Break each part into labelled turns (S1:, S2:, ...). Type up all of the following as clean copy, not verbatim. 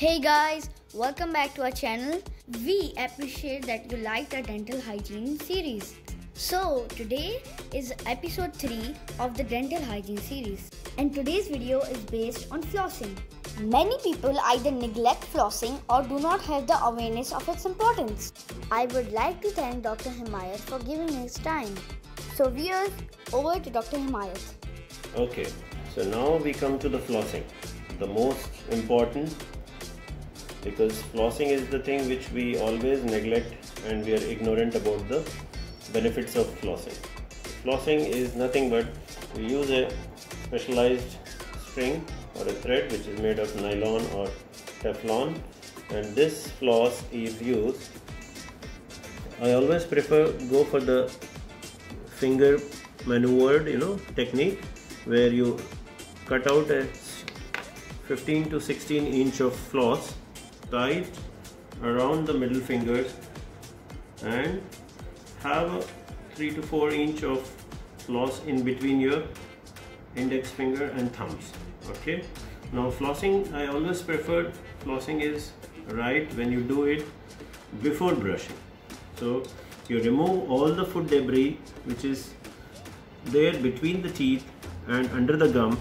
S1: Hey guys, welcome back to our channel. We appreciate that you liked our dental hygiene series. So today is episode 3 of the dental hygiene series, and today's video is based on flossing. Many people either neglect flossing or do not have the awareness of its importance. I would like to thank Dr. Himayat for giving his time. So viewers, over to Dr. Himayat.
S2: Okay, so now we come to the flossing, the most important, because flossing is the thing which we always neglect and we are ignorant about the benefits of flossing. Flossing is nothing but we use a specialized string or a thread which is made of nylon or Teflon, and this floss is used. I always prefer go for the finger maneuvered technique, where you cut out a 15 to 16 inch of floss tied around the middle fingers and have a 3 to 4 inch of floss in between your index finger and thumbs. Okay, now flossing, I always prefer flossing is right when you do it before brushing. So you remove all the food debris which is there between the teeth and under the gum,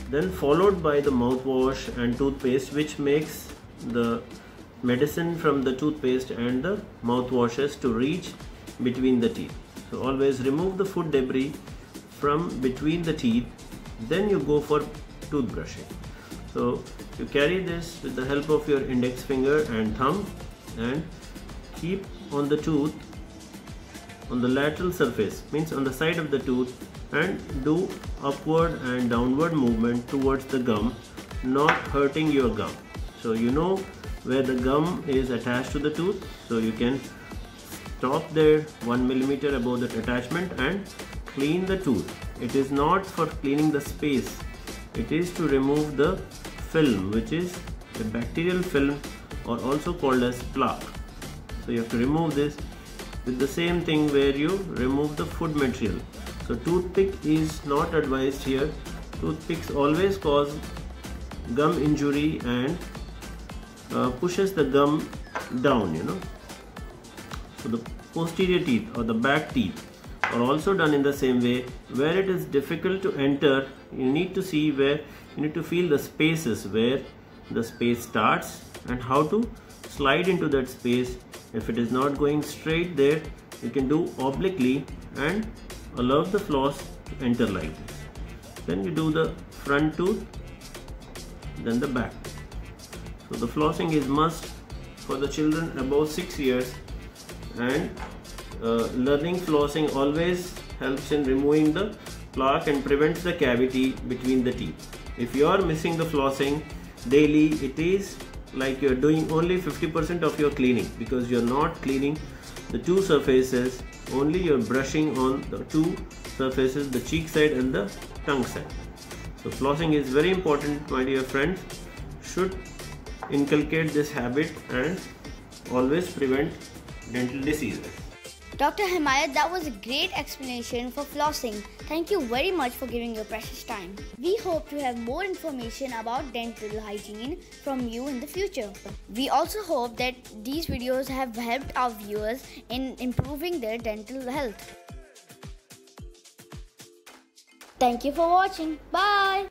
S2: then followed by the mouthwash and toothpaste, which makes the medicine from the toothpaste and the mouthwashes to reach between the teeth. So always remove the food debris from between the teeth, then you go for toothbrushing. So you carry this with the help of your index finger and thumb and keep on the tooth on the lateral surface, means on the side of the tooth, and do upward and downward movement towards the gum, not hurting your gum. So you know where the gum is attached to the tooth, so you can stop there 1 millimeter above that attachment and clean the tooth. It is not for cleaning the space, it is to remove the film, which is a bacterial film or also called as plaque. So you have to remove this with the same thing where you remove the food material. So toothpick is not advised here. Toothpicks always cause gum injury and pushes the gum down, So the posterior teeth or the back teeth are also done in the same way. Where it is difficult to enter, you need to see where you need to feel the spaces where the space starts and how to slide into that space. If it is not going straight there, you can do obliquely and allow the floss to enter like this. Then you do the front tooth, then the back. So the flossing is must for the children above 6 years, and learning flossing always helps in removing the plaque and prevents the cavity between the teeth. If you are missing the flossing daily, it is like you are doing only 50% of your cleaning, because you are not cleaning the two surfaces, only you are brushing on the two surfaces, the cheek side and the tongue side. So flossing is very important, my dear friends. Should inculcate this habit and always prevent dental diseases.
S1: Dr. Himayat, that was a great explanation for flossing. Thank you very much for giving your precious time. We hope to have more information about dental hygiene from you in the future. We also hope that these videos have helped our viewers in improving their dental health. Thank you for watching. Bye.